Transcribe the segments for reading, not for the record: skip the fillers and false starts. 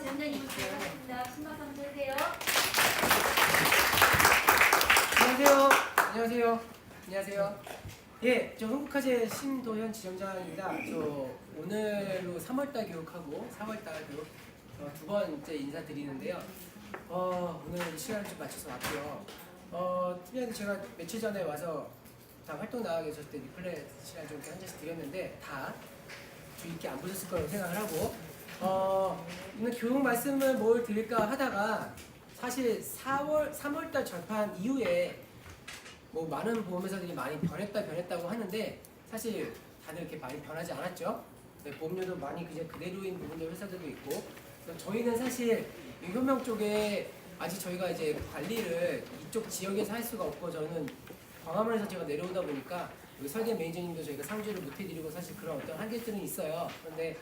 원장님을 부탁드립니다. 신박 한번 주세요. 안녕하세요. 예, 저 흥국화재 신도현 지점장입니다. 저 오늘로 3월달 교육하고 4월달 교육 두 번째 인사드리는데요. 오늘 시간을 좀 맞춰서 왔고요. 팀장님 제가 며칠 전에 와서 다 활동 나가 계셨을 때 리플레이 시간 좀 한 잔씩 드렸는데 다 주의 깊게 안 보셨을 거라고 생각을 하고 오늘 교육 말씀을 뭘 드릴까 하다가 사실 3월달 절판 이후에 뭐 많은 보험회사들이 많이 변했다고 하는데 사실 다들 이렇게 많이 변하지 않았죠. 네, 보험료도 많이 그대로인 부분들 회사들도 있고 저희는 사실 이 효명 쪽에 아직 저희가 이제 관리를 이쪽 지역에서 할 수가 없고 저는 광화문에서 제가 내려오다 보니까 여기 설계 매니저님도 저희가 상주를 못 해드리고 사실 그런 어떤 한계들은 있어요. 그런데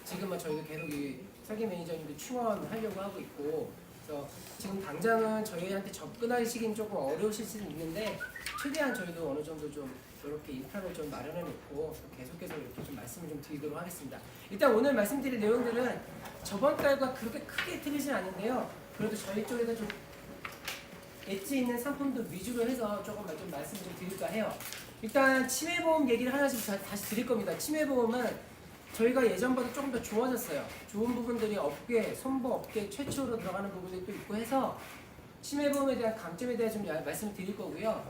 지금은 저희도 계속 이 설계 매니저님도 충원하려고 하고 있고 그래서 지금 당장은 저희한테 접근하시긴 조금 어려우실 수는 있는데 최대한 저희도 어느 정도 좀 이렇게 인프라를 좀 마련해 놓고 계속해서 이렇게 좀 말씀을 좀 드리도록 하겠습니다. 일단 오늘 말씀드릴 내용들은 저번 달과 그렇게 크게 틀리진 않은데요. 그래도 저희 쪽에서 좀 엣지 있는 상품들 위주로 해서 조금만 좀 말씀 좀 드릴까 해요. 일단 치매보험 얘기를 하나씩 다시 드릴 겁니다. 치매보험은 저희가 예전보다 조금 더 좋아졌어요. 좋은 부분들이 업계, 손보 업계 최초로 들어가는 부분들이 또 있고 해서 치매보험에 대한 강점에 대해 좀 말씀을 드릴 거고요.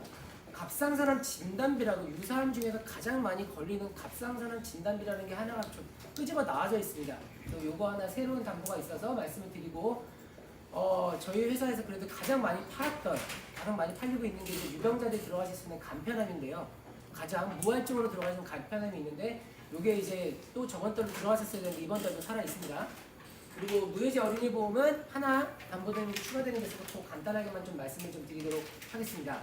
갑상선암 진단비라고 유사암 중에서 가장 많이 걸리는 갑상선암 진단비라는 게 하나가 좀 끄집어 나와져 있습니다. 그래서 요거 하나 새로운 정보가 있어서 말씀을 드리고 저희 회사에서 그래도 가장 많이 팔리고 있는 게 이제 유병자들이 들어가실 수 있는 간편암인데요. 가장 무활증으로 들어가시는 간편암이 있는데 요게 이제 또 저번 달로 들어갔었어야 되는데 이번 달도 살아 있습니다. 그리고 무해지 어린이 보험은 하나 담보되는 게 추가되는 게 있어서 간단하게만 좀 말씀을 좀 드리도록 하겠습니다.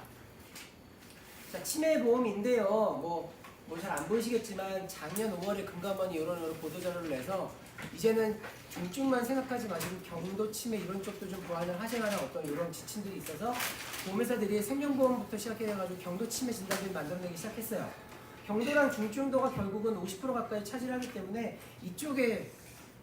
자, 치매 보험인데요. 뭐 잘 안 보이시겠지만 작년 5월에 금감원이 이런 보도자료를 내서 이제는 중증만 생각하지 마시고 경도 치매 이런 쪽도 좀 보완을 하셔가는 어떤 이런 지침들이 있어서 보험회사들이 생명보험부터 시작해가지고 경도 치매 진단비를 만들어내기 시작했어요. 경도랑 중증도가 결국은 50% 가까이 차지하기 때문에 이쪽에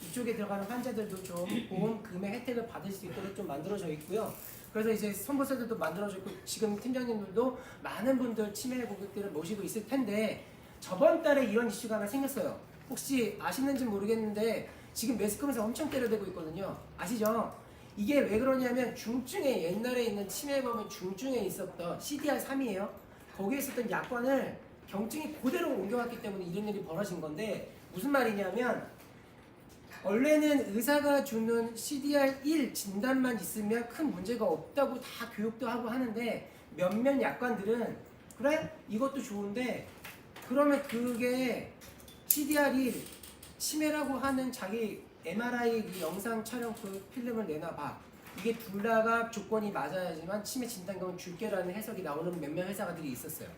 들어가는 환자들도 좀 보험 금액 혜택을 받을 수 있도록 좀 만들어져 있고요. 그래서 이제 선보세들도 만들어져 있고 지금 팀장님들도 많은 분들 치매 고객들을 모시고 있을 텐데 저번 달에 이런 이슈가 하나 생겼어요. 혹시 아시는지 모르겠는데 지금 매스컴에서 엄청 때려대고 있거든요. 아시죠? 이게 왜 그러냐면 중증에 옛날에 있는 치매보험은 중증에 있었던 CDR3이에요. 거기에 있었던 약관을 경증이 그대로 옮겨왔기 때문에 이런 일이 벌어진 건데 무슨 말이냐면 원래는 의사가 주는 CDR1 진단만 있으면 큰 문제가 없다고 다 교육도 하고 하는데 몇몇 약관들은 그래? 이것도 좋은데 그러면 그게 CDR1 치매라고 하는 자기 MRI 그 영상 촬영 그 필름을 내놔봐. 이게 둘 다가 조건이 맞아야지만 치매 진단금을 줄게라는 해석이 나오는 몇몇 회사들이 있었어요.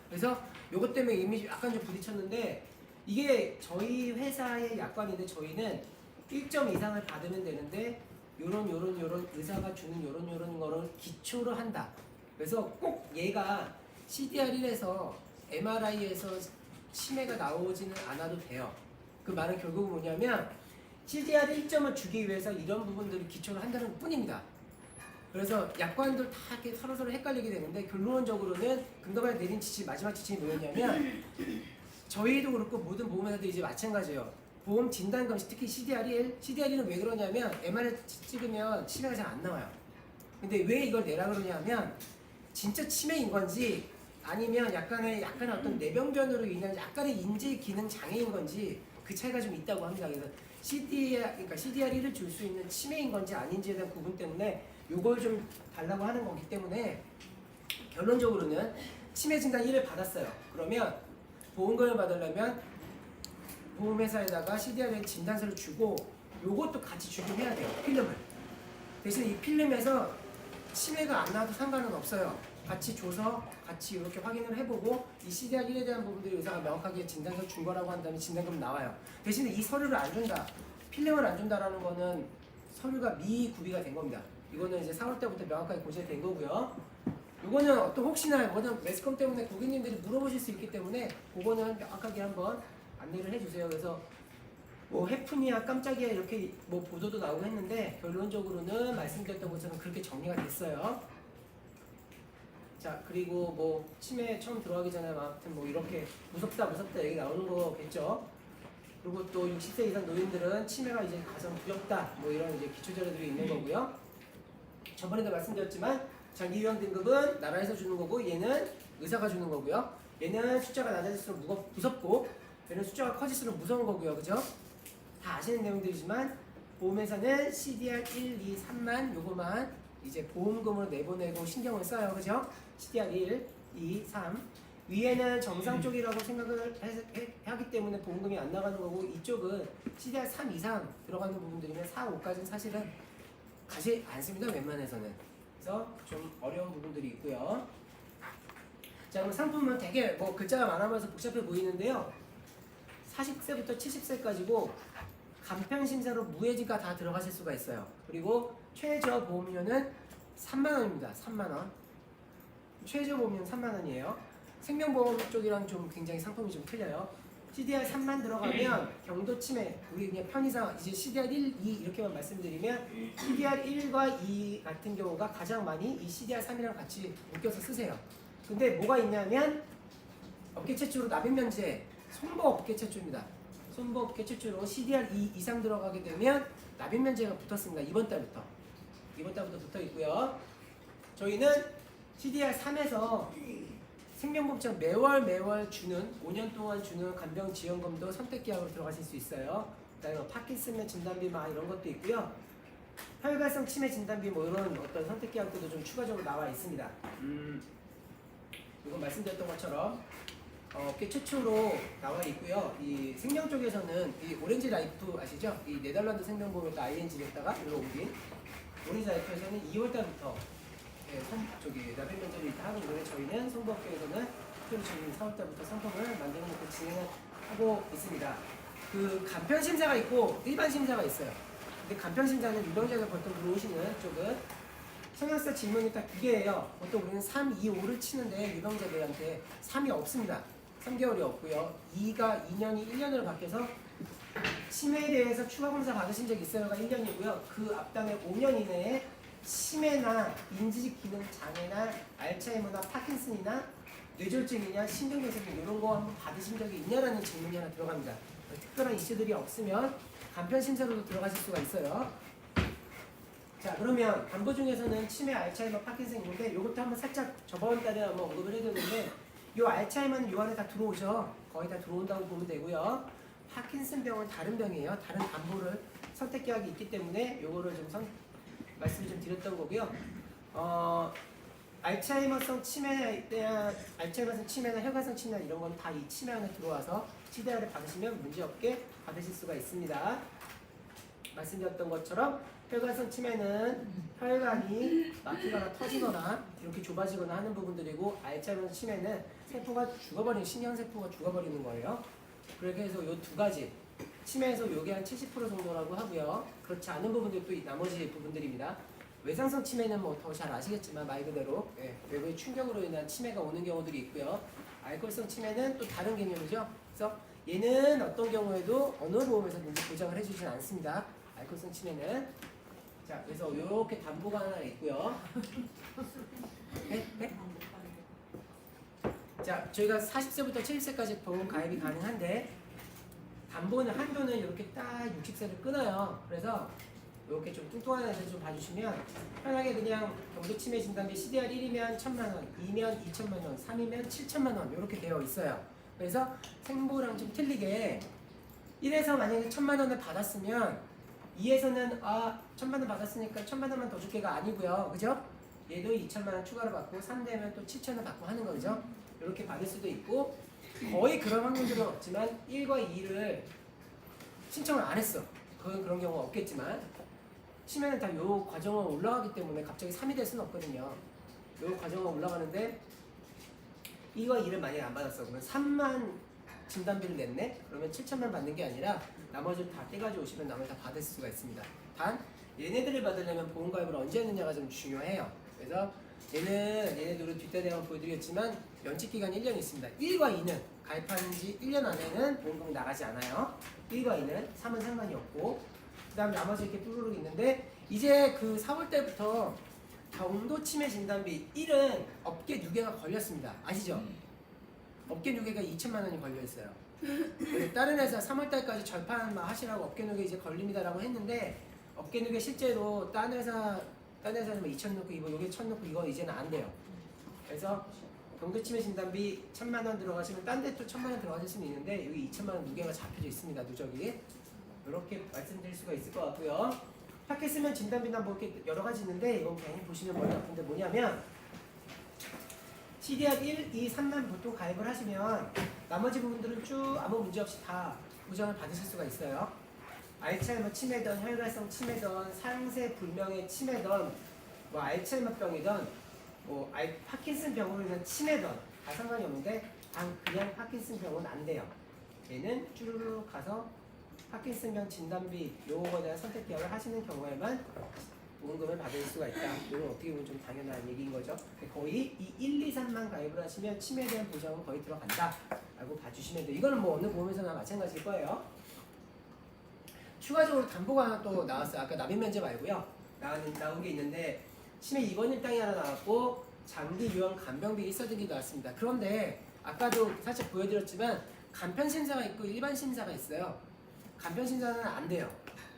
그래서 요것 때문에 이미 약간 좀 부딪혔는데 이게 저희 회사의 약관인데 저희는 1점 이상을 받으면 되는데 요런 의사가 주는 요런 거를 기초로 한다. 그래서 꼭 얘가 CDR1에서 MRI에서 치매가 나오지는 않아도 돼요. 그 말은 결국 뭐냐면 CDR 1점을 주기 위해서 이런 부분들을 기초로 한다는 뿐입니다. 그래서 약관들 다 이렇게 서로 헷갈리게 되는데 결론적으로는 금감원에 내린 지침 마지막 지침이 뭐였냐면 저희도 그렇고 모든 보험회사들이 이제 마찬가지예요. 보험 진단금 특히 CDR1은 왜 그러냐면 MRI 찍으면 치매가 잘 안 나와요. 근데 왜 이걸 내라 그러냐면 진짜 치매인 건지 아니면 약간의 어떤 뇌병변으로 인한 약간의 인지 기능 장애인 건지 그 차이가 좀 있다고 합니다. 그래서 CDR1을 줄 수 있는 치매인 건지 아닌지에 대한 구분 때문에 요걸 좀 달라고 하는 거기 때문에 결론적으로는 치매 진단 1을 받았어요. 그러면 보험금을 받으려면 보험회사에다가 CDR1 진단서를 주고 요것도 같이 주긴 해야 돼요. 필름을. 대신 이 필름에서 치매가 안 나와도 상관은 없어요. 같이 줘서 같이 이렇게 확인을 해보고 이 CDR1에 대한 부분들이 의사가 명확하게 진단서 준 거라고 한다면 진단금 나와요. 대신에 이 서류를 안 준다, 필름을 안 준다라는 거는 서류가 미구비가 된 겁니다. 이거는 이제 4월 때부터 명확하게 고지된 거고요. 이거는 어떤 혹시나 뭐든 매스컴 때문에 고객님들이 물어보실 수 있기 때문에 그거는 명확하게 한번 안내를 해주세요. 그래서 뭐 해품이야 깜짝이야 이렇게 뭐 보도도 나오고 했는데 결론적으로는 말씀드렸던 것처럼 그렇게 정리가 됐어요. 자 그리고 뭐 치매 처음 들어가기 전에 아무튼 뭐 이렇게 무섭다 얘기 나오는 거겠죠. 그리고 또 60세 이상 노인들은 치매가 이제 가장 두렵다 뭐 이런 이제 기초 자료들이 있는 거고요. 저번에도 말씀드렸지만 장기 요양 등급은 나라에서 주는 거고 얘는 의사가 주는 거고요. 얘는 숫자가 낮아질수록 무섭고 얘는 숫자가 커질수록 무서운 거고요. 그죠? 다 아시는 내용들이지만 보험회사는 CDR 1, 2, 3만 요거만 이제 보험금으로 내보내고 신경을 써요. 그죠? CDR 1, 2, 3 위에는 정상 쪽이라고 생각을 하기 때문에 보험금이 안 나가는 거고 이쪽은 CDR 3 이상 들어가는 부분들이면 4, 5까지는 사실은 가지 않습니다. 웬만해서는. 그래서 좀 어려운 부분들이 있고요. 자 그럼 상품은 되게 뭐 글자가 많아서 복잡해 보이는데요. 40세부터 70세까지고 간편심사로 무해지가 다 들어가실 수가 있어요. 그리고 최저 보험료는 3만원입니다. 3만원. 최저 보험료는 3만원이에요. 생명보험 쪽이랑 좀 굉장히 상품이 좀 틀려요. CDR 3만 들어가면 경도 치매, 우리 그냥 편의상 이제 CDR 1, 2 이렇게만 말씀드리면 CDR 1과 2 같은 경우가 가장 많이 이 CDR 3이랑 같이 묶여서 쓰세요. 근데 뭐가 있냐면 업계 최초로 납입면제, 손보업계 최초입니다. 손보업계 최초로 CDR 2 이상 들어가게 되면 납입면제가 붙었습니다. 이번 달부터 붙어 있고요. 저희는 CDR 3에서 생명보험처럼 매월 주는 5년 동안 주는 간병지원금도 선택계약으로 들어가실 수 있어요. 그다음에 파킨슨의 진단비 막 이런 것도 있고요. 혈관성 치매 진단비 뭐 이런 어떤 선택계약들도 좀 추가적으로 나와 있습니다. 이건 말씀드렸던 것처럼 업계 최초로 나와 있고요. 이 생명 쪽에서는 이 오렌지 라이프 아시죠? 이 네덜란드 생명보험에다 ING를 했다가 일로 옮긴 오렌지 라이프에서는 2월달부터 저기 납입면제를 하고 있는데 저희는 성보업계에서는 특별히 지금 4월달부터 상품을 만드는 것도 진행을 하고 있습니다. 그 간편심사가 있고 일반 심사가 있어요. 근데 간편심사는 유병자가 보통 들어오시는 쪽은 성형사 질문이 딱 2개예요. 보통 우리는 3, 2, 5를 치는데 유병자들한테 3이 없습니다. 3개월이 없고요. 2가 2년이 1년으로 바뀌어서 치매에 대해서 추가 검사 받으신 적 있어요가 1년이고요. 그 앞단에 5년 이내에 치매나 인지기능 장애나 알츠하이머나 파킨슨이나 뇌졸중이냐 신경계색이냐 이런 거 한번 받으신 적이 있냐라는 질문이 하나 들어갑니다. 특별한 이슈들이 없으면 간편심사로도 들어가실 수가 있어요. 자 그러면 담보 중에서는 치매, 알츠하이머, 파킨슨 있는데 이것도 한번 살짝 저번 달에 한번 언급을 해드렸는데 이 알츠하이머는 요 안에 다 들어오죠. 거의 다 들어온다고 보면 되고요. 파킨슨 병은 다른 병이에요. 다른 담보를 선택계약이 있기 때문에 요거를 좀 말씀 좀 드렸던 거고요. 알츠하이머성 치매나 혈관성 치매나 이런 건 다 이 치매 안에 들어와서 CDR을 받으시면 문제없게 받으실 수가 있습니다. 말씀드렸던 것처럼 혈관성 치매는 혈관이 막히거나 터지거나 이렇게 좁아지거나 하는 부분들이고 알츠하이머 치매는 세포가 죽어버리는 신경세포가 죽어버리는 거예요. 그렇게 해서 이 두 가지 치매에서 요게 한 70% 정도라고 하고요. 그렇지 않은 부분들이 또 나머지 부분들입니다. 외상성 치매는 뭐 더 잘 아시겠지만 말 그대로 외부의 충격으로 인한 치매가 오는 경우들이 있고요. 알코올성 치매는 또 다른 개념이죠. 그래서 얘는 어떤 경우에도 어느 보험에서든지 보장을 해주진 않습니다. 알코올성 치매는. 자, 그래서 이렇게 담보가 하나 있고요. 네? 자, 저희가 40세부터 70세까지 보험 가입이 가능한데 담보는 한도는 이렇게 딱 60세를 끊어요. 그래서 이렇게 좀 뚱뚱한 애들 좀 봐주시면 편하게 그냥 경도 치매 진단비 CDR 1이면 1,000만원, 2면 2,000만원, 3이면 7,000만원 이렇게 되어 있어요. 그래서 생보랑 좀 틀리게 1에서 만약에 1,000만원을 받았으면 2에서는 1,000만원 받았으니까 1,000만원만 더 줄게가 아니고요. 그죠? 얘도 2,000만원 추가로 받고 3되면 또 7,000원 받고 하는 거죠. 이렇게 받을 수도 있고 거의 그런 확률들은 없지만 1과 2를 신청을 안 했어. 그런 경우가 없겠지만 치매는 다 요 과정을 올라가기 때문에 갑자기 3이 될 수는 없거든요. 요 과정을 올라가는데 2과 2를 만약에 안 받았어. 그러면 3만 진단비를 냈네? 그러면 7천만 받는 게 아니라 나머지를 다 떼가지고 오시면 나머지 다 받을 수가 있습니다. 단 얘네들을 받으려면 보험가입을 언제 했느냐가 좀 중요해요. 그래서 얘네들을 뒷단에 한번 보여드리겠지만 연체 기간이 1년이 있습니다. 1과 2는 가입한 지 1년 안에는 보험금이 나가지 않아요. 1과 2는 3은 상관이 없고 그 다음 나머지 이렇게 뚜루룩 있는데 이제 그 4월 달부터 경도 치매 진단비 1은 업계 누계가 걸렸습니다. 아시죠? 업계 누계가 2천만 원이 걸려 있어요. 그래서 다른 회사 3월 달까지 절판 하시라고 업계 누계 이제 걸립니다라고 했는데 업계 누계 실제로 딴 회사는 뭐 2천 넣고 이거 여기 1천 넣고 이거 이제는 안 돼요. 그래서 경도 치매 진단비 1,000만 원 들어가시면 딴 데 또 1,000만 원 들어가실 수는 있는데 여기 2천만 원 누계가 잡혀져 있습니다. 누적이 이렇게 말씀드릴 수가 있을 것 같고요. 파켓스면 진단비나 뭐 이렇게 여러 가지 있는데 이건 괜히 보시면 머리 아픈데 뭐냐면 CD약 1, 2, 3만 보통 가입을 하시면 나머지 부분들은 쭉 아무 문제 없이 다 보장을 받으실 수가 있어요. 알츠하이머 치매든 혈관성 치매든 상세 불명의 치매든 뭐 알츠하이머병이든 뭐 파킨슨 병으로 인한 치매든 다 상관이 없는데 단 그냥 파킨슨 병은 안 돼요. 얘는 쭈루룩 가서 파킨슨병 진단비 요거에 대한 선택 계약을 하시는 경우에만 보험금을 받을 수가 있다. 이건 어떻게 보면 좀 당연한 얘기인 거죠. 거의 이 1, 2, 3만 가입을 하시면 치매에 대한 보장은 거의 들어간다 라고 봐주시면 돼요. 이거는 뭐 어느 보험에서나 마찬가지일 거예요. 추가적으로 담보가 하나 또 나왔어요. 아까 납입 면제 말고요. 나온 게 있는데 치매 입원 일당이 하나 나왔고 장기 유형 간병비 일서등이 나왔습니다. 그런데 아까도 살짝 보여드렸지만 간편 심사가 있고 일반 심사가 있어요. 간편 심사는 안 돼요.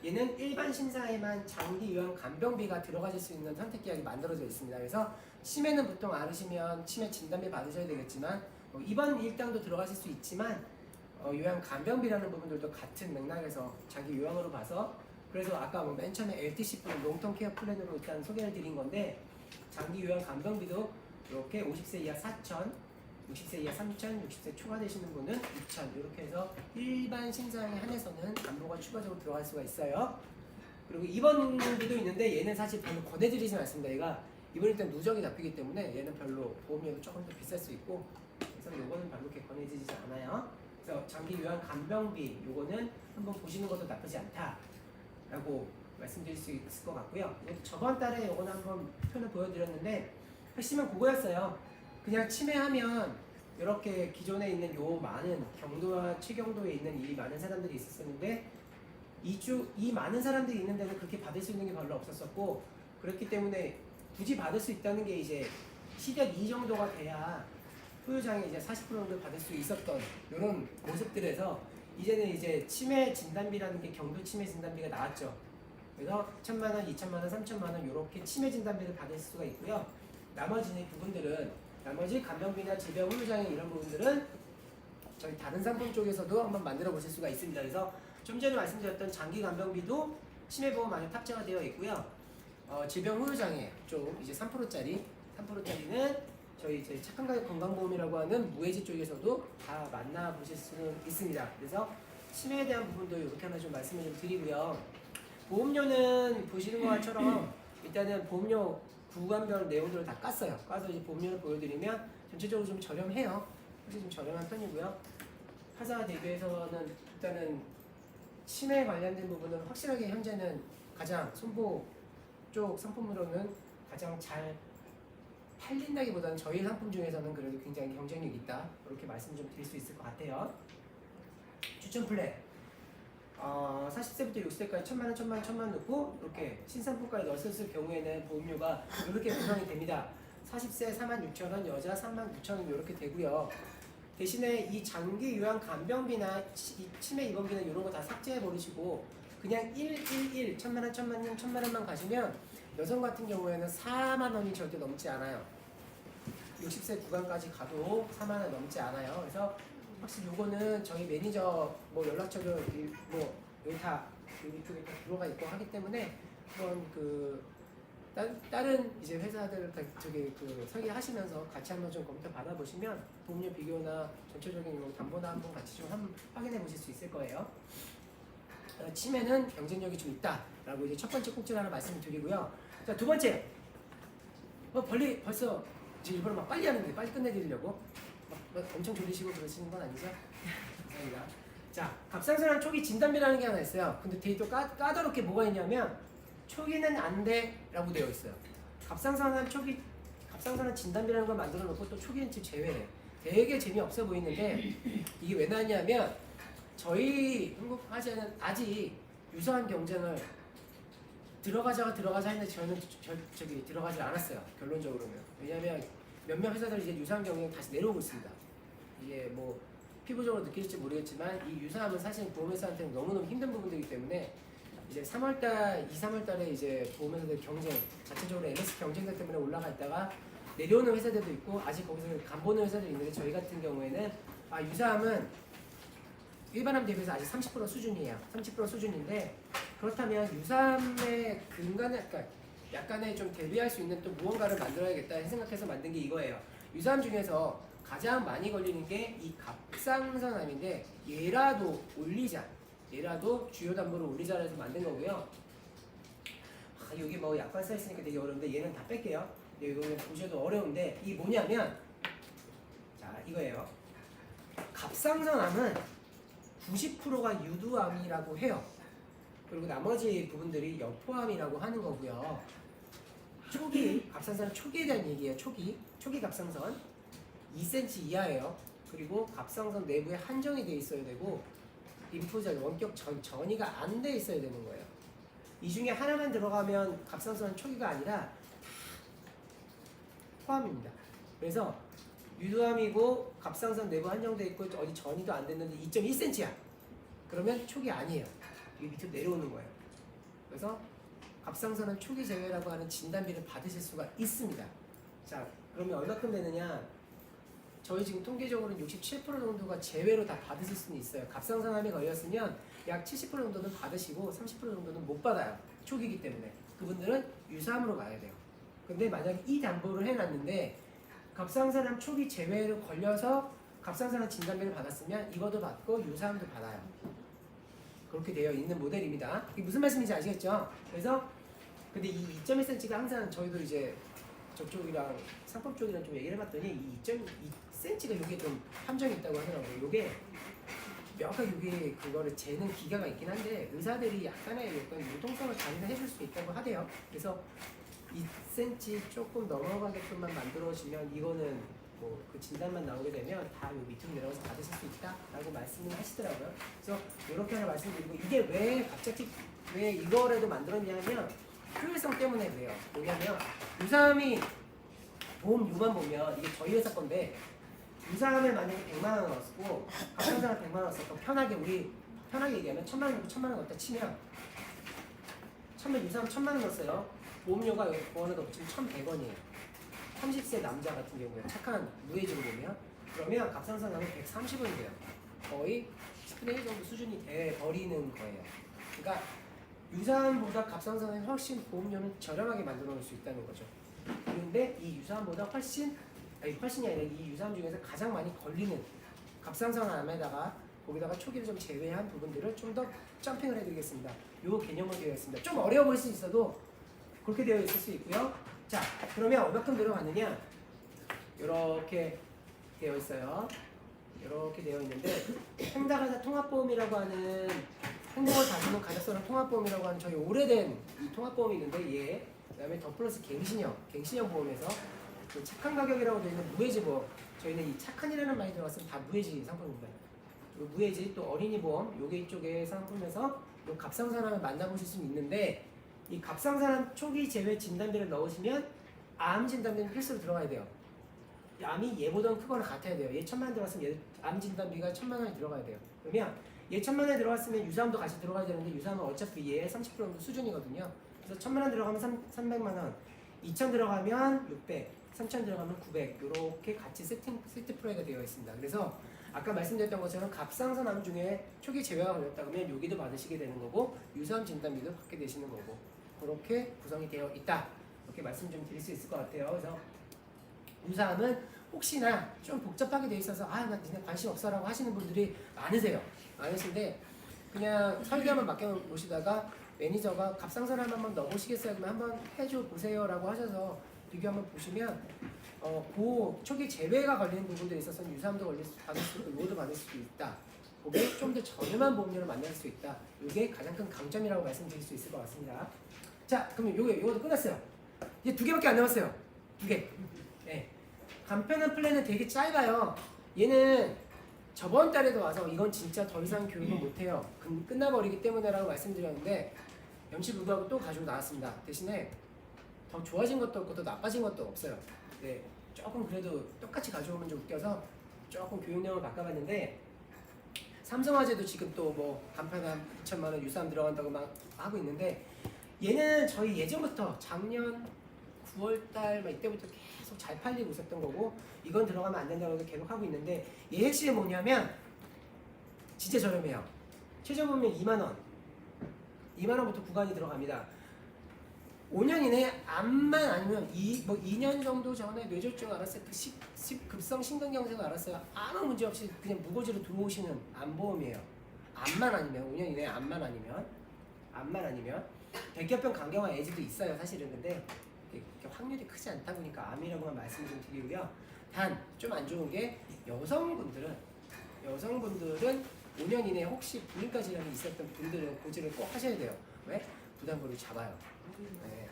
얘는 일반 심사에만 장기 유형 간병비가 들어가실 수 있는 선택 계약이 만들어져 있습니다. 그래서 치매는 보통 앓으시면 치매 진단비 받으셔야 되겠지만 입원 일당도 들어가실 수 있지만 요양 간병비라는 부분들도 같은 맥락에서 자기 요양으로 봐서 그래서 아까 뭐 맨 처음에 LTC 플랜, 롱텀 케어 플랜으로 일단 소개를 드린 건데 장기 요양 간병비도 이렇게 50세 이하 4천, 60세 이하 3천, 60세 초과되시는 분은 2천 이렇게 해서 일반 신상에 한해서는 담보가 추가적으로 들어갈 수가 있어요. 그리고 입원비도 있는데 얘는 사실 별로 권해드리진 않습니다. 얘가 입원 일단 누적이 잡히기 때문에 얘는 별로 보험료도 조금 더 비쌀 수 있고 그래서 요거는 별로 이렇게 권해드리지 않아요. 그래서 장기 요양 간병비 요거는 한번 보시는 것도 나쁘지 않다라고 말씀드릴 수 있을 것 같고요. 저번 달에 요거는 한번 표를 보여드렸는데 핵심은 그거였어요. 그냥 치매하면 이렇게 기존에 있는 요 많은 경도와 최경도에 있는 이 많은 사람들이 있었는데 이 많은 사람들이 있는 데는 그렇게 받을 수 있는 게 별로 없었었고 그렇기 때문에 굳이 받을 수 있다는 게 이제 시력 2 정도가 돼야 후유장애 이제 40% 정도 받을 수 있었던 이런 모습들에서 이제는 이제 치매 진단비라는 게 경도 치매 진단비가 나왔죠. 그래서 1,000만 원, 2,000만 원, 3,000만 원 이렇게 치매 진단비를 받을 수가 있고요. 나머지 부분들은 나머지 간병비나 질병 후유장애 이런 부분들은 저희 다른 상품 쪽에서도 한번 만들어 보실 수가 있습니다. 그래서 좀 전에 말씀드렸던 장기 간병비도 치매보험 안에 탑재가 되어 있고요. 질병 후유장애 쪽 이제 3%짜리는 저희 이제 착한 가격 건강보험이라고 하는 무해지 쪽에서도 다 만나보실 수는 있습니다. 그래서 치매에 대한 부분도 이렇게 하나 좀 말씀을 좀 드리고요. 보험료는 보시는 것처럼 일단은 보험료 구간별 내용들을 다 깠어요. 까서 이제 보험료를 보여드리면 전체적으로 좀 저렴해요. 사실 좀 저렴한 편이고요. 타사 대비해서는 일단은 치매 관련된 부분은 확실하게 현재는 가장 손보 쪽 상품으로는 가장 잘 팔린다기보다는 저희 상품 중에서는 그래도 굉장히 경쟁력이 있다. 이렇게 말씀 좀 드릴 수 있을 것 같아요. 추천 플랜 40세부터 60세까지 1,000만 원, 1,000만 원, 1,000만 원 넣고 이렇게 신상품까지 넣었을 경우에는 보험료가 이렇게 구성이 됩니다. 40세 46,000원, 여자 39,000원 이렇게 되고요. 대신에 이 장기 요양 간병비나 치매 입원비나 이런 거 다 삭제해 버리시고 그냥 111 1,000만 원, 1,000만 원, 1,000만 원만 가시면 여성 같은 경우에는 4만 원이 절대 넘지 않아요. 60세 구간까지 가도 4만 원 넘지 않아요. 그래서 확실히 요거는 저희 매니저 뭐 연락처를 뭐 여기 다 여기 쪽에 다 들어가 있고 하기 때문에 한번 그 다른 이제 회사들 저기 그 설계하시면서 같이 한번 좀 검토 받아보시면 보험료 비교나 전체적인 담보나 한번 같이 좀 확인해 보실 수 있을 거예요. 치매는 경쟁력이 좀 있다라고 이제 첫 번째 꼭지를 하나 말씀드리고요. 자, 두 번째 벌써 지금 일부러 막 빨리 하는데 빨리 끝내드리려고 막 엄청 졸리시고 그러시는 건 아니죠? 감사합니다. 자, 갑상선암 초기 진단비라는 게 하나 있어요. 근데 되게 또 까다롭게 뭐가 있냐면 초기는 안 돼라고 되어 있어요. 갑상선암 진단비라는 걸 만들어 놓고 또 초기는 지금 제외해. 되게 재미없어 보이는데 이게 왜 나냐면 저희 한국화재는 아직 유사한 경쟁을 들어가자 했는데 저는 저기 들어가지 않았어요. 결론적으로는. 왜냐하면 몇몇 회사들이 이제 유사한 경쟁 다시 내려오고 있습니다. 이게 뭐 피부적으로 느낄지 모르겠지만 이 유사함은 사실 보험회사한테는 너무너무 힘든 부분들이기 때문에 이제 3월달, 2, 3월달에 이제 보험회사들 경쟁 자체적으로 MS 경쟁들 때문에 올라가 있다가 내려오는 회사들도 있고 아직 거기서 간보는 회사들이 있는데 저희 같은 경우에는 유사함은 일반함 대비해서 아직 30% 수준이에요. 30% 수준인데 그렇다면 유사함의 근간에 그러니까 약간의 좀 대비할 수 있는 또 무언가를 만들어야겠다 생각해서 만든 게 이거예요. 유사함 중에서 가장 많이 걸리는 게 이 갑상선암인데 얘라도 올리자. 얘라도 주요 담보를 올리자 해서 만든 거고요. 여기 뭐 약관 써 있으니까 되게 어려운데 얘는 다 뺄게요. 이거 보셔도 어려운데 이게 뭐냐면 자 이거예요. 갑상선암은 90%가 유두암이라고 해요. 그리고 나머지 부분들이 여포암이라고 하는 거고요. 초기 갑상선 초기에 대한 얘기예요. 초기 갑상선 2cm 이하예요. 그리고 갑상선 내부에 한정이 돼 있어야 되고 림프절 원격 전이가 안 돼 있어야 되는 거예요. 이 중에 하나만 들어가면 갑상선 초기가 아니라 포함입니다. 그래서 유두암이고 갑상선 내부 한정돼 있고 어디 전이도 안 됐는데 2.1cm야. 그러면 초기 아니에요. 이게 밑으로 내려오는 거예요. 그래서 갑상선은 초기 제외라고 하는 진단비를 받으실 수가 있습니다. 자, 그러면 얼마큼 되느냐? 저희 지금 통계적으로는 67% 정도가 제외로 다 받으실 수는 있어요. 갑상선암에 걸렸으면 약 70% 정도는 받으시고 30% 정도는 못 받아요. 초기이기 때문에. 그분들은 유사암으로 가야 돼요. 근데 만약에 이 담보를 해놨는데 갑상선암 초기 제외로 걸려서 갑상선암 진단비를 받았으면 이것도 받고 유사암도 받아요. 그렇게 되어 있는 모델입니다. 이게 무슨 말씀인지 아시겠죠? 그래서 근데 이 2.1cm가 항상 저희도 이제 저쪽이랑 상품 쪽이랑 좀 얘기를 해봤더니 이 2.2cm가 이게 좀 함정이 있다고 하더라고요. 이게 명확하게 이게 그거를 재는 기계가 있긴 한데 의사들이 약간의 어떤 유동성을 가미를 해줄 수 있다고 하대요. 그래서 2cm 조금 넘어가게끔만 만들어주면 이거는 뭐 그 진단만 나오게 되면 다 요 밑으로 내려가서 받으실 수 있다라고 말씀을 하시더라고요. 그래서 이렇게 하나 말씀드리고 이게 왜 갑자기 왜 이거라도 만들었냐면 효율성 때문에 그래요. 뭐냐면 유사암이 보험료만 보면 이게 저희 회사 건데 유사암에 만약에 100만 원 넣었고 갑상선암 100만 원 넣었고 편하게 얘기하면 1000만 원, 1000만 원 넣었다 치면 유사암 1000만 원 넣었어요. 보험료가 여기 보험료도 없지만 1100원이에요. 30세 남자 같은 경우에 착한 무해지로 보면 그러면 갑상선암은 130원이 돼요. 거의 10분의 1 정도 수준이 돼 버리는 거예요. 그러니까 유사암보다 갑상선암이 훨씬 보험료는 저렴하게 만들어 놓을 수 있다는 거죠. 그런데 이 유사암보다 훨신이 아니라 이 유사암 중에서 가장 많이 걸리는 갑상선암에다가 거기다가 초기를 좀 제외한 부분들을 좀 더 점핑을 해드리겠습니다. 요 개념으로 되어 있습니다. 좀 어려워 보일 수 있어도 그렇게 되어 있을 수 있고요. 자, 그러면 얼마큼 들어갔느냐? 이렇게 되어 있어요. 이렇게 되어 있는데 행자가사 통합보험이라고 하는 행복을 다루는 가족선언 통합보험이라고 하는 저희 오래된 이 통합보험이 있는데 얘 그다음에 더 플러스 갱신형 보험에서 그 착한 가격이라고 되어 있는 무해지 보험 저희는 이 착한이라는 말이 들어갔으면 다 무해지 상품입니다. 요 무해지 또 어린이 보험 요게 이쪽에 상품에서 요 갑상선암을 만나보실 수는 있는데 이 갑상선암 초기 제외 진단비를 넣으시면 암 진단비는 필수로 들어가야 돼요. 암이 얘보다는 크거나 같아야 돼요. 얘 1000만 원 들어갔으면 암 진단비가 1000만 원이 들어가야 돼요. 그러면 얘 1000만 원에 들어갔으면 유사암도 같이 들어가야 되는데 유사암은 어차피 얘 30% 정도 수준이거든요. 그래서 1000만 원 들어가면 300만 원, 2000 들어가면 600, 3000 들어가면 900 이렇게 같이 세트 프라이가 되어 있습니다. 그래서 아까 말씀드렸던 것처럼 갑상선암 중에 초기 제외가 걸렸다 그러면 여기도 받으시게 되는 거고 유사암 진단비도 받게 되시는 거고 그렇게 구성이 되어 있다. 이렇게 말씀 좀 드릴 수 있을 것 같아요. 그래서 유사암은 혹시나 좀 복잡하게 돼 있어서 나 니네 관심 없어라고 하시는 분들이 많으신데 그냥 설계만 맡겨놓으시다가 매니저가 갑상선암 한번 넣어보시겠어요? 그러면 한번 해줘 보세요라고 하셔서 비교 한번 보시면 그 초기 제외가 걸리는 부분들에 있어서는 유사암도 받을 수 있고 요거도 받을 수 있다. 그게 좀 더 저렴한 보험료를 만날 수 있다. 이게 가장 큰 강점이라고 말씀드릴 수 있을 것 같습니다. 자, 그러면 요것도 끝났어요. 이제 2개밖에 안 남았어요. 2개. 네. 간편한 플랜은 되게 짧아요. 얘는 저번 달에도 와서 이건 진짜 더 이상 교육을 못해요. 끝나버리기 때문에라고 말씀드렸는데 염치 불구하고 또 가지고 나왔습니다. 대신에 더 좋아진 것도 없고 더 나빠진 것도 없어요. 네, 조금 그래도 똑같이 가져오면 좀 웃겨서 조금 교육 내용을 바꿔봤는데 삼성화재도 지금 또 뭐 간판 한 2천만 원 유산 들어간다고 막 하고 있는데 얘는 저희 예전부터 작년 9월달 막 이때부터 계속 잘 팔리고 있었던 거고 이건 들어가면 안 된다고 해서 계속 하고 있는데 얘 핵심이 뭐냐면 진짜 저렴해요. 최저 보면 2만 원, 2만 원부터 구간이 들어갑니다. 5년 이내에 암만 아니면 2년 정도 전에 뇌졸중 알았어요. 급성 심근경색 알았어요. 아무 문제 없이 그냥 무고지로 들어오시는 암보험이에요. 암만 아니면 5년 이내에 암만 아니면 백혈병 간경화 애지도 있어요 사실은. 근데 확률이 크지 않다 보니까 암이라고만 말씀 좀 드리고요. 단 좀 안 좋은 게 여성분들은 5년 이내에 혹시 부인과 질환이 있었던 분들은 고지를 꼭 하셔야 돼요. 왜? 부담금을 잡아요. 네.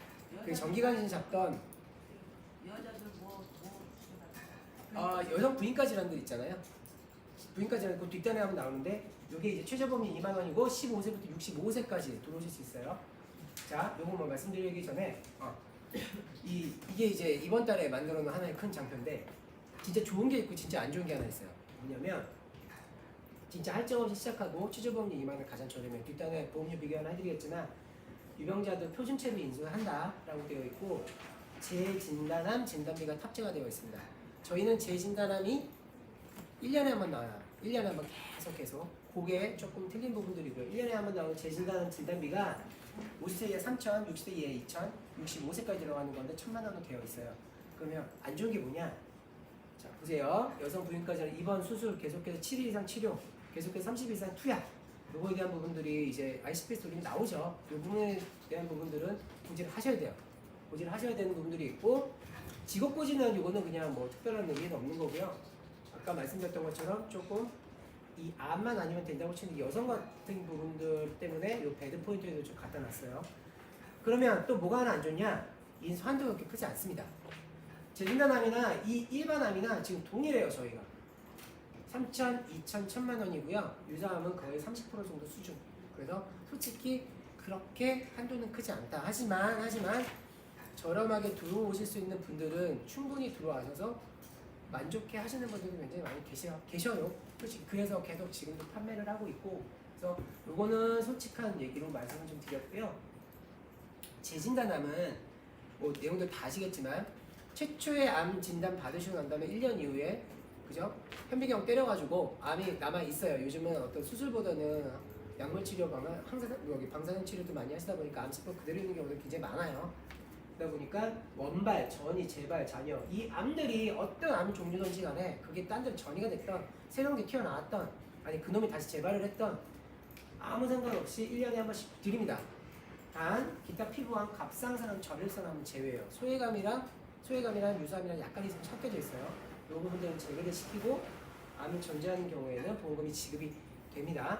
그 정기간신 잡던 여성 부인과 질환들 있잖아요. 부인과 질환 그 뒷단에 하면 나오는데 이게 이제 최저보험이 2만 원이고 15세부터 65세까지 들어오실 수 있어요. 자, 요거 뭐 말씀드리기 전에 이게 이제 이번 달에 만들어 놓은 하나의 큰 장표인데 진짜 좋은 게 있고 진짜 안 좋은 게 하나 있어요. 뭐냐면 진짜 할증 없이 시작하고 최저보험료 2만 원 가장 저렴해요. 뒷단에 보험료 비교 하나 해드리겠지만 유병자도 표준체로 인수한다라고 되어 있고 재진단함 진단비가 탑재가 되어 있습니다. 저희는 재진단함이 1년에 한 번 나와요. 1년에 한 번 계속 그게 조금 틀린 부분들이고요. 1년에 한 번 나오는 재진단함 진단비가 50세 이하 3천, 60세 이하 2천, 65세까지 들어가는 건데 1,000만 원으로 되어 있어요. 그러면 안 좋은 게 뭐냐? 자 보세요. 여성 부인과는 입원 수술 계속해서 7일 이상 치료, 계속해서 30일 이상 투약. 요거에 대한 부분들이 이제 ICPS 돌리면 나오죠. 이 부분에 대한 부분들은 고지를 하셔야 돼요. 고지를 하셔야 되는 부분들이 있고 직업고지는 요거는 그냥 뭐 특별한 의미는 없는 거고요. 아까 말씀드렸던 것처럼 조금 이 암만 아니면 된다고 치는 여성 같은 부분들 때문에 요 배드 포인트에도 좀 갖다 놨어요. 그러면 또 뭐가 하나 안 좋냐? 인수 한도가 그렇게 크지 않습니다. 재진단암이나 이 일반암이나 지금 동일해요. 저희가 3천, 2천, 1,000만 원이고요. 유사암은 거의 30% 정도 수준. 그래서 솔직히 그렇게 한도는 크지 않다. 하지만 저렴하게 들어오실 수 있는 분들은 충분히 들어와셔서 만족해 하시는 분들이 굉장히 많이 계셔요. 솔직히 그래서 계속 지금도 판매를 하고 있고 그래서 요거는 솔직한 얘기로 말씀을 좀 드렸고요. 재진단암은 뭐 내용들 다 아시겠지만 최초의 암 진단 받으시고 난 다음에 1년 이후에 그죠? 현미경 때려가지고 암이 남아 있어요. 요즘은 어떤 수술보다는 약물 치료가 여기 방사능 치료도 많이 하시다 보니까 암세포 그대로 있는 경우도 굉장히 많아요. 그러다 보니까 원발, 전이, 재발, 잔여 이 암들이 어떤 암 종류든지 간에 그게 딴 데로 전이가 됐던 새로운 게 튀어나왔던 아니 그놈이 다시 재발을 했던 아무 상관없이 1년에 한 번씩 드립니다. 단 기타 피부암, 갑상선암, 저릴선암은 제외예요. 소외감이랑 유사암이랑 약간 있으면 섞여져 있어요. 이 부분들은 제거를 시키고 암이 존재하는 경우에는 보험금이 지급이 됩니다.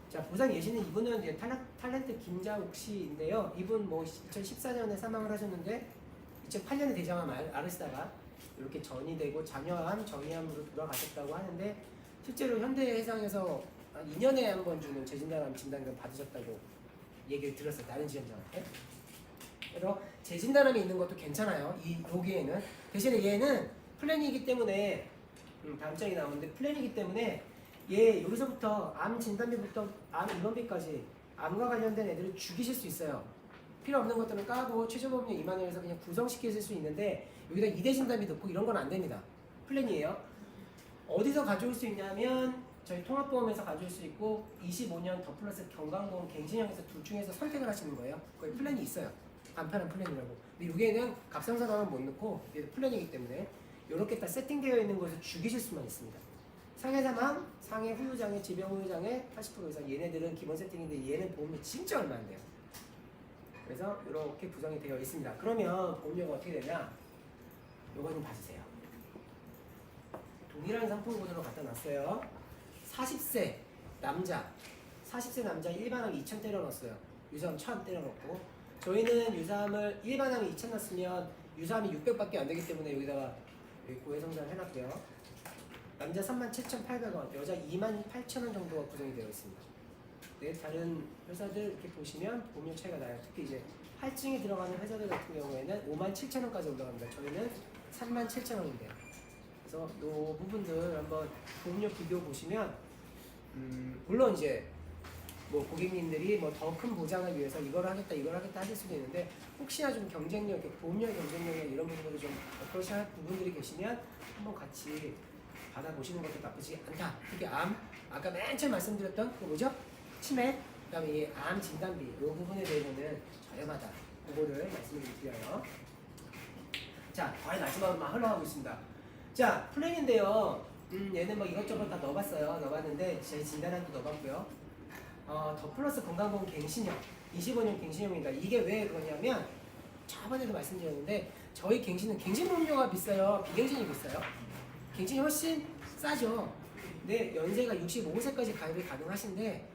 자, 부산 예시는 이분은 이제 탤런트 김자욱 씨인데요. 이분 뭐 2014년에 사망을 하셨는데 2008년에 대장암 앓으시다가 이렇게 전이 되고 잔여암, 정의암으로 돌아가셨다고 하는데 실제로 현대해상에서 2년에 한 번 주는 재진단암 진단금 받으셨다고 얘기를 들었어요. 다른 지원자한테. 그래서 재진단암이 있는 것도 괜찮아요. 여기에는 대신에 얘는 플랜이기 때문에 다음 장이 나오는데 플랜이기 때문에 얘 여기서부터 암 진단비부터 암 입원비까지 암과 관련된 애들을 죽이실 수 있어요. 필요 없는 것들은 까고 최저보험료 2만 원에서 그냥 구성시키실 수 있는데 여기다 2대 진단비 넣고 이런 건 안 됩니다. 플랜이에요. 어디서 가져올 수 있냐면 저희 통합보험에서 가져올 수 있고 25년 더 플러스 경강보험 갱신형에서 둘 중에서 선택을 하시는 거예요. 거기 플랜이 있어요. 간편한 플랜이라고. 근데 여기에는 갑상선암은 못 넣고 얘도 플랜이기 때문에 이렇게 딱 세팅되어 있는 것을 죽이실 수만 있습니다. 상해 사망, 상해 후유장애, 지병 후유장애 80% 이상 얘네들은 기본 세팅인데 얘는 보험료 진짜 얼마 안 돼요. 그래서 이렇게 구성이 되어 있습니다. 그러면 보험료가 어떻게 되냐? 요거 좀 봐주세요. 동일한 상품 코드로 갖다 놨어요. 40세 남자 일반암 2,000 때려 넣었어요. 유사암 1,000 때려 넣고 저희는 유사암을 일반암이 2,000 넣었으면 유사암이 600밖에 안 되기 때문에 여기다가 고해성사를 해놨고요. 남자 37,800원, 여자 28,000원 정도가 구성이 되어 있습니다. 네, 다른 회사들 이렇게 보시면 보험료 차이가 나요. 특히 이제 할증이 들어가는 회사들 같은 경우에는 57,000원까지 올라갑니다. 저희는 37,000원인데요. 그래서 이 부분들 한번 보험료 비교 보시면 물론 이제 뭐 고객님들이 뭐 더 큰 보장을 위해서 이걸 하겠다 하실 수도 있는데 혹시나 좀 경쟁력, 보험료 경쟁력이나 이런 부분으로 좀 어떠시할 부분들이 계시면 한번 같이 받아보시는 것도 나쁘지 않다. 특히 아까 맨 처음 말씀드렸던 그 뭐죠? 치매, 그다음에 이 암 진단비 이 부분에 대해서는 저렴하다. 그거를 말씀을 드려요. 자, 거의 마지막으로만 흘러가고 있습니다. 자, 플랜인데요. 얘는 뭐 이것저것 다 넣어봤어요. 넣어봤는데 제 진단한도 넣어봤고요. 더 플러스 건강보험 갱신형 25년 갱신형입니다. 이게 왜 그러냐면 저번에도 말씀드렸는데 저희 갱신은 갱신보험료가 비싸요, 비갱신이 비싸요? 갱신이 훨씬 싸죠. 근데 연세가 65세까지 가입이 가능하신데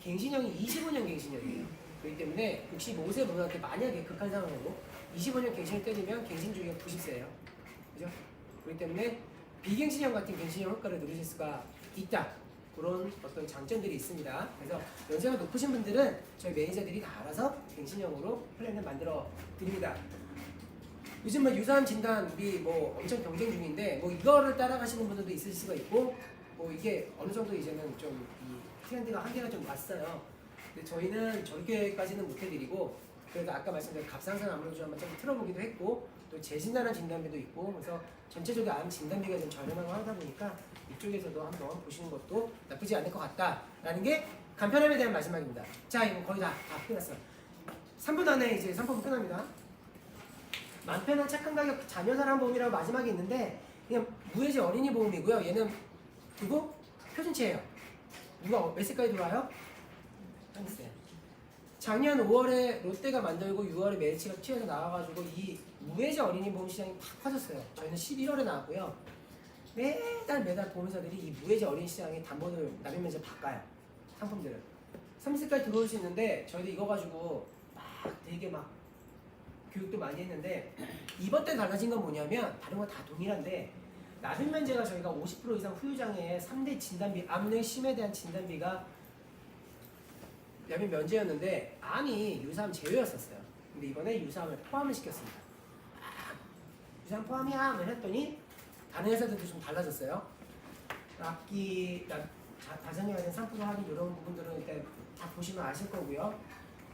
갱신형이 25년 갱신형이에요. 그렇기 때문에 65세 분한테 만약에 극한 상황으로 25년 갱신을 때리면 갱신 주기가 90세예요. 그죠? 그렇기 때문에 비갱신형 같은 갱신형 효과를 누리실 수가 있다. 그런 어떤 장점들이 있습니다. 그래서 연세가 높으신 분들은 저희 매니저들이 다 알아서 갱신형으로 플랜을 만들어 드립니다. 요즘 뭐 유사암 진단비 뭐 엄청 경쟁 중인데 뭐 이거를 따라가시는 분들도 있을 수가 있고 뭐 이게 어느 정도 이제는 좀 이 트렌드가 한계가 좀 왔어요. 근데 저희는 저렇게까지는 못 해드리고 그래도 아까 말씀드린 갑상선 아무래도 한번 좀 틀어보기도 했고 또 재진단한 진단비도 있고 그래서 전체적인 암 진단비가 좀 저렴하고 하다 보니까 이쪽에서도 한번 보시는 것도 나쁘지 않을 것 같다라는 게 간편함에 대한 마지막입니다. 자, 이거 거의 다 끝났어요. 3분 안에 이제 상품 끝납니다. 맘 편한 착한 가격 자녀사랑보험이라고 마지막에 있는데 그냥 무해지 어린이 보험이고요. 얘는 그리고 표준체예요. 누가 몇 세까지 들어와요? 한 세. 작년 5월에 롯데가 만들고 6월에 메리츠가 튀어서 나와가지고 이 무해지 어린이 보험 시장이 팍 커졌어요. 저희는 11월에 나왔고요. 매달 보험사들이 이 무해지 어린이 시장에 담보를 납입면제 바꿔요. 상품들을. 30세까지 들어올 수 있는데 저희도 이거 가지고 되게 교육도 많이 했는데 이번 때 달라진 건 뭐냐면 다른 건 다 동일한데 납입면제가 저희가 50% 이상 후유장애의 3대 진단비, 암 등 심에 대한 진단비가 납입면제였는데 암이 유사암 제외였었어요. 근데 이번에 유사암을 포함을 시켰습니다. 유사암 포함이야? 했더니 다른 회사들도 좀 달라졌어요. 다전이가 된 상품 확인 이런 부분들은 일단 다 보시면 아실 거고요.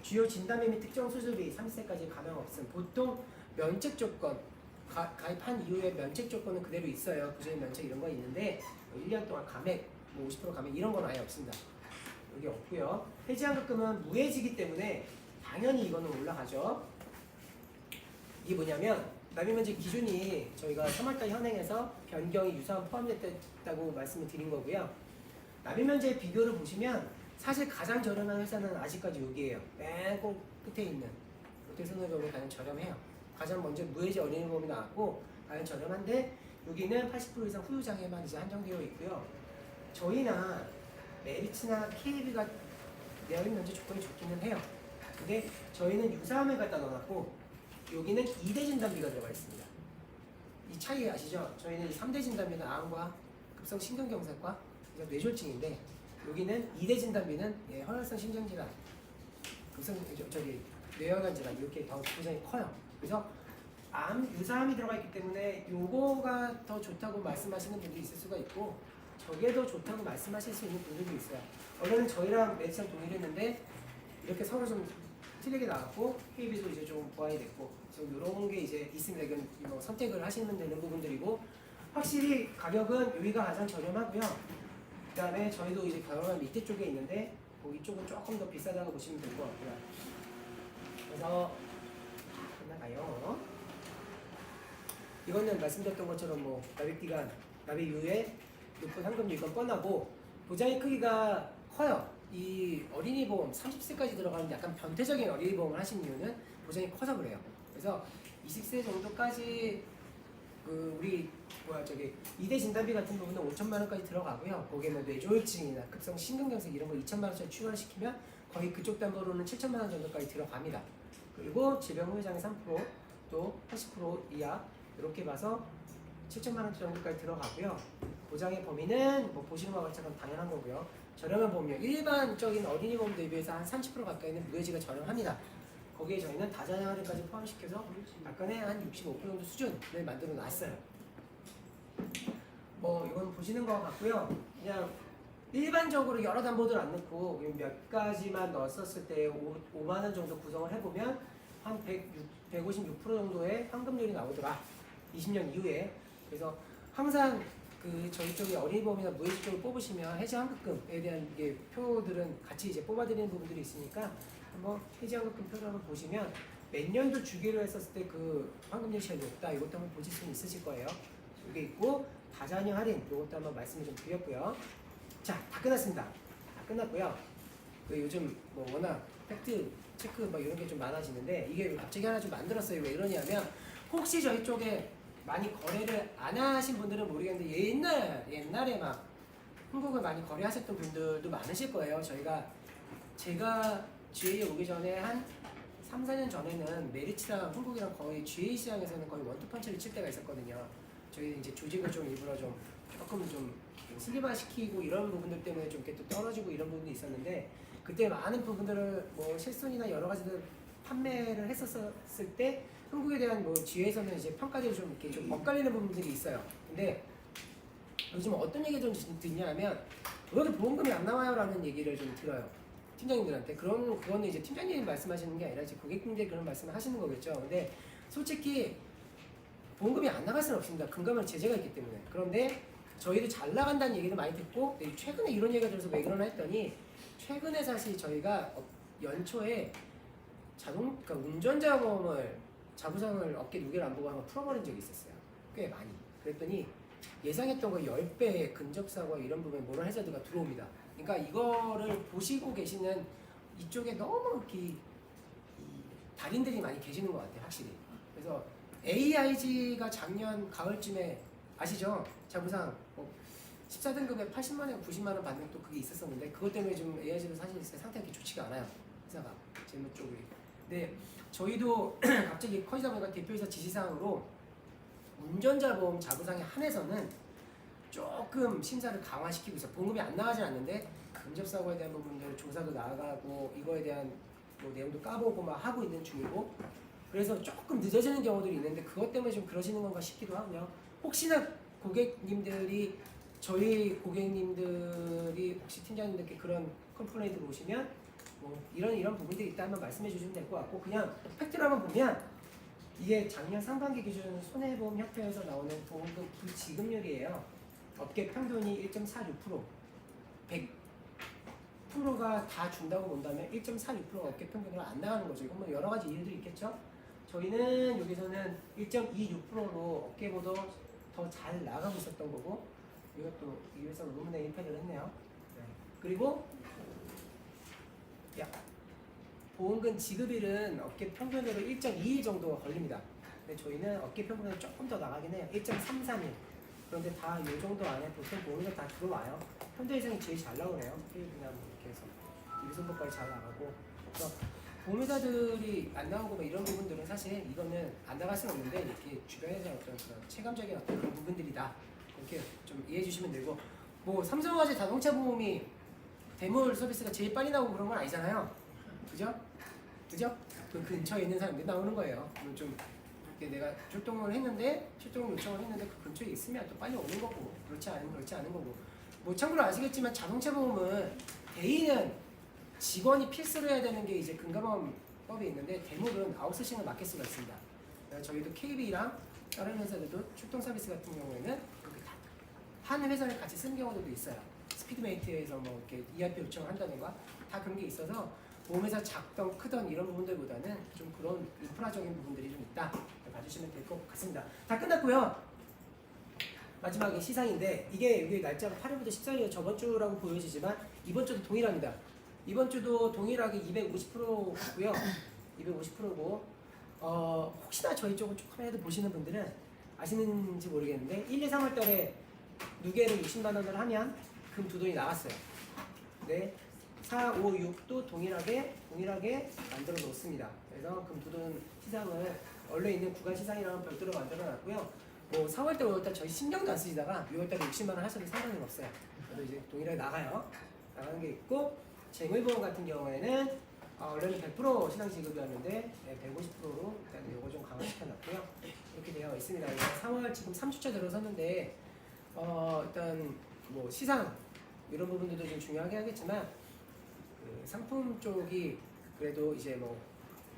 주요 진단비 및 특정 수술비 30세까지 감형 없음. 보통 면책 조건 가입한 이후에 면책 조건은 그대로 있어요. 부정인 면책 이런 건 있는데 1년 동안 감액, 50% 감액 이런 건 아예 없습니다. 여기 없고요. 해지환급금은 무해지기 때문에 당연히 이거는 올라가죠. 이게 뭐냐면 납입면제 기준이 저희가 3월달 현행에서 변경이 유사암 포함됐다고 말씀을 드린 거고요. 납입면제 비교를 보시면 사실 가장 저렴한 회사는 아직까지 여기에요. 맨 끝에 있는 롯데손해보험이 가장 저렴해요. 가장 먼저 무해지 어린이 보험이 나왔고 가장 저렴한데 여기는 80% 이상 후유장애만 이제 한정되어 있고요. 저희나 메리츠나 KB가 납입면제 조건이 좋기는 해요. 근데 저희는 유사암을 갖다 넣어놨고 여기는 2대 진단비가 들어가 있습니다. 이 차이 아시죠? 저희는 3대 진단비는 암과 급성 심근경색과 뇌졸중인데 여기는 2대 진단비는 혈액성 심장질환, 급성 뇌혈관 질환 이렇게 더 부상이 커요. 그래서 유사암이 들어가 있기 때문에 요거가 더 좋다고 말씀하시는 분들이 있을 수가 있고 저게 더 좋다고 말씀하실 수 있는 분들도 있어요. 원래는 저희랑 매치랑 동일했는데 이렇게 서로 좀 틀리게 나왔고 KB도 이제 좀 보완이 됐고 그래서 이런 게 이제 있습니다. 이건 뭐 선택을 하시면 되는 부분들이고 확실히 가격은 여기가 가장 저렴하고요. 그 다음에 저희도 이제 결혼한 밑에 쪽에 있는데 이쪽은 조금 더 비싸다고 보시면 될 것 같고요. 그래서 끝나가요. 이거는 말씀드렸던 것처럼 뭐 납입기간, 납입 이후에 높은 환급률 이건 뻔하고 보장의 크기가 커요. 이 어린이 보험 30세까지 들어가는 약간 변태적인 어린이 보험을 하신 이유는 보장이 커서 그래요. 그래서 20세 정도까지 우리 2대 진단비 같은 부분은 5천만 원까지 들어가고요. 거기에 뭐 뇌졸중이나 급성 심근경색 이런 거 2천만 원짜리 추가시키면 거의 그쪽 담보로는 7천만 원 정도까지 들어갑니다. 그리고 질병 후유장애 3%, 또 80% 이하 이렇게 봐서 7천만 원 정도까지 들어가고요. 보장의 범위는 뭐 보시는 바와 같이 당연한 거고요. 저렴한 보험료, 일반적인 어린이 보험 대비해서 한 30% 가까이는 무해지가 저렴합니다. 거기에 저희는 다자녀 할인까지 포함시켜서 약간의 한 65% 정도 수준을 만들어 놨어요. 뭐 이건 보시는 것 같고요. 그냥 일반적으로 여러 담보들 안 넣고 몇 가지만 넣었을 때 5만 원 정도 구성을 해보면 한 156% 정도의 환급률이 나오더라. 20년 이후에. 그래서 항상 그 저희 쪽에 어린이보험이나 무해지 쪽을 뽑으시면 해지 환급금에 대한 이게 표들은 같이 이제 뽑아드리는 부분들이 있으니까 한번 해지 환급금 표를 한번 보시면 몇 년도 주기로 했었을 때 그 환급률이 제일 높다. 이것도 한번 보실 수 있으실 거예요. 이게 있고 다자녀 할인 이것도 한번 말씀을 좀 드렸고요. 자, 다 끝났습니다. 다 끝났고요. 그 요즘 뭐 워낙 팩트 체크 막 이런 게 좀 많아지는데 이게 갑자기 하나 좀 만들었어요. 왜 이러냐면 혹시 저희 쪽에 많이 거래를 안 하신 분들은 모르겠는데 옛날에 막 한국을 많이 거래하셨던 분들도 많으실 거예요. 제가 GA에 오기 전에 한 3, 4년 전에는 메리츠랑 한국이랑 거의 GA 시장에서는 거의 원투펀치를 칠 때가 있었거든요. 저희 이제 조직을 좀 일부러 좀 조금 좀 슬리바 시키고 이런 부분들 때문에 좀 이렇게 또 떨어지고 이런 부분도 있었는데 그때 많은 부분들을 뭐 실손이나 여러 가지들 판매를 했었을 때 한국에 대한 뭐 GA에서는 이제 평가들이 좀 이렇게 좀 엇갈리는 부분들이 있어요. 근데 요즘 어떤 얘기 좀 듣냐면 왜 이렇게 보험금이 안 나와요라는 얘기를 좀 들어요. 팀장님들한테. 그거는 이제 팀장님이 말씀하시는 게 아니라 이제 고객님들이 그런 말씀을 하시는 거겠죠. 근데 솔직히 보험금이 안 나갈 수는 없습니다. 금감원 제재가 있기 때문에. 그런데 저희도 잘 나간다는 얘기를 많이 듣고 최근에 이런 얘기가 들어서 왜 그러나 했더니 최근에 사실 저희가 연초에 그러니까 운전자 보험을 자부상을 업계 누계를 안 보고 한번 풀어버린 적이 있었어요. 꽤 많이. 그랬더니 예상했던 거 10배의 근접사고 이런 부분에 모럴 해저드가 들어옵니다. 그러니까 이거를 보시고 계시는 이쪽에 너무 이렇게 달인들이 많이 계시는 것 같아요. 확실히. 그래서 AIG가 작년 가을쯤에 아시죠? 자부상 14등급에 80만원, 90만원 받는 또 그게 있었었는데 그것 때문에 좀 AIG도 사실 상태가 그렇게 좋지가 않아요. 회사가 재무 쪽이. 근데 저희도 갑자기 커지다 보니까 대표이사 지시사항으로 운전자 보험 자부상에 한해서는 조금 심사를 강화시키고 있어요. 보험금이 안 나가진 않는데 근접사고에 대한 부분들 조사도 나가고 이거에 대한 뭐 내용도 까보고 막 하고 있는 중이고 그래서 조금 늦어지는 경우들이 있는데 그것 때문에 좀 그러시는 건가 싶기도 하고요. 혹시나 저희 고객님들이 혹시 팀장님들께 그런 컴플레인트를 오시면 뭐 이런 부분들이 있다 한번 말씀해 주시면 될 것 같고 그냥 팩트를 한번 보면 이게 작년 상반기 기준 손해보험협회에서 나오는 보험금 불지급률이에요. 업계 평균이 1.46%, 100%가 다 준다고 본다면 1.46%가 업계 평균으로 안 나가는 거죠. 이건 뭐 여러 가지 이유들이 있겠죠. 저희는 여기서는 1.26%로 업계보다 더 잘 나가고 있었던 거고 이것도 이 회사가 논문에 임팩을 했네요. 네. 그리고 보험금 지급일은 업계 평균으로 1.2일 정도가 걸립니다. 근데 저희는 업계 평균으로 조금 더 나가긴 해요. 1.33일. 그런데 다 이 정도 안에 보통 보험료 다 들어와요. 현대 이상이 제일 잘 나오네요. 페이드나 뭐 이렇게 해서 이비선보까지 잘 나가고. 그래서 보험회사들이 안 나오고 뭐 이런 부분들은 사실 이거는 안 나갈 수는 없는데 이렇게 주변에서 어떤 그런 체감적인 어떤 그런 부분들이다. 이렇게 좀 이해해 주시면 되고 뭐 삼성화재 자동차 보험이 대물 서비스가 제일 빨리 나오고 그런 건 아니잖아요. 그죠? 그 근처에 있는 사람들이 나오는 거예요. 좀 이렇게 내가 출동을 요청을 했는데 그 근처에 있으면 또 빨리 오는 거고 그렇지 않은 거고 뭐 참고로 아시겠지만 자동차 보험은 대의는 직원이 필수로 해야 되는 게 이제 근감원법이 있는데 대물은 아웃소싱을 맡길 수가 있습니다. 저희도 KB랑 다른 회사들도 출동 서비스 같은 경우에는 그렇게 한 회사를 같이 쓰는 경우도 있어요. 스피드메이트에서 뭐 이렇게 ERP 요청을 한다든가 다 그런 게 있어서 보험회사 작던 크던 이런 부분들보다는 좀 그런 인프라적인 부분들이 좀 있다 봐주시면 될 것 같습니다. 다 끝났고요. 마지막에 시상인데 이게 여기 날짜가 8일부터 14일이에요. 저번 주라고 보여지지만 이번 주도 동일합니다. 이번 주도 동일하게 250%고요. 250%고 혹시나 저희 쪽을 조금이라도 보시는 분들은 아시는지 모르겠는데 1, 2, 3월 달에 누계를 60만 원을 하면 금 두 돈이 나갔어요. 네. 4, 5, 6도 동일하게 만들어 놓습니다. 그래서 금 두 돈 시상을 원래 있는 구간 시상이랑 별도로 만들어 놨고요. 뭐 4월달, 5월달 저희 신경도 안 쓰시다가 6월달에 60만 원 하셔도 상관은 없어요. 그래도 이제 동일하게 나가요. 나가는 게 있고 재물보험 같은 경우에는 원래는 100% 시당 지급이었는데 150%로 일단 이거 좀 강화시켜놨고요. 이렇게 되어 있습니다. 4월 지금 3주차 들어섰는데 일단 뭐 시상 이런 부분들도 좀 중요하게 하겠지만 그 상품 쪽이 그래도 이제 뭐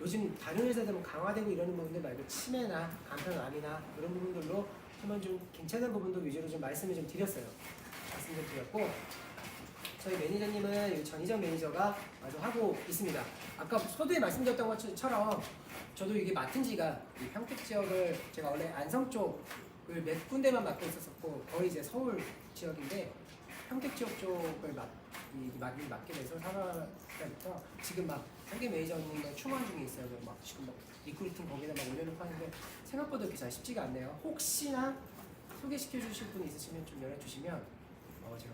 요즘 다른 회사들은 강화되고 이러는 부분들 말고 치매나 간편암이나 이런 부분들로 한번 좀 괜찮은 부분도 위주로 좀 말씀을 좀 드렸어요. 말씀 좀 드렸고 저희 매니저님은 전희정 매니저가 아주 하고 있습니다. 아까 서두에 말씀드렸던 것처럼 저도 이게 맡은 지가 이 평택 지역을 제가 원래 안성 쪽을 몇 군데만 맡고 있었었고 거의 이제 서울 지역인데 평택 지역 쪽을 맡게 돼서 3월 달부터 지금 막 상계 매니저님을 충원 중에 있어요. 막 지금 막 리크루팅 거기다 막 올려놓고 하는데 생각보다 그렇게 잘 쉽지가 않네요. 혹시나 소개시켜 주실 분 있으시면 좀 연락 주시면 제가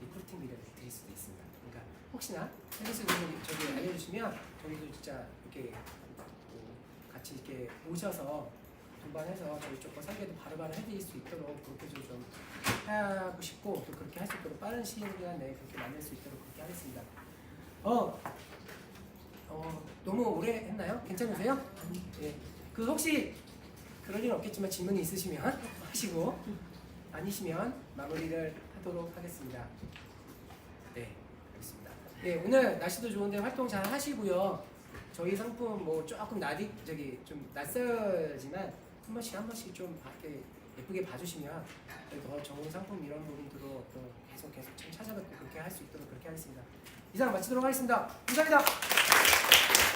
리크루팅 비를 드릴 수도 있습니다. 그러니까 혹시나 헬리스 분들 저기 알려주시면 저희도 진짜 이렇게 같이 이렇게 오셔서 동반해서 저희 쪽과 설계도 바로바로 해드릴 수 있도록 그렇게 좀 하고 싶고 또 그렇게 할 수 있도록 빠른 시간 내에 그렇게 만들 수 있도록 그렇게 하겠습니다. 너무 오래 했나요? 괜찮으세요? 예. 그 혹시 그럴 일은 없겠지만 질문이 있으시면 하시고 아니시면 마무리를 하도록 하겠습니다. 네, 알겠습니다. 네, 오늘 날씨도 좋은데 활동 잘 하시고요. 저희 상품 뭐 조금 좀 낯설지만 한 번씩 좀 이렇게 예쁘게 봐주시면 더 좋은 상품 이런 부분들로 또 계속 좀 찾아뵙고 그렇게 할 수 있도록 그렇게 하겠습니다. 이상 마치도록 하겠습니다. 감사합니다.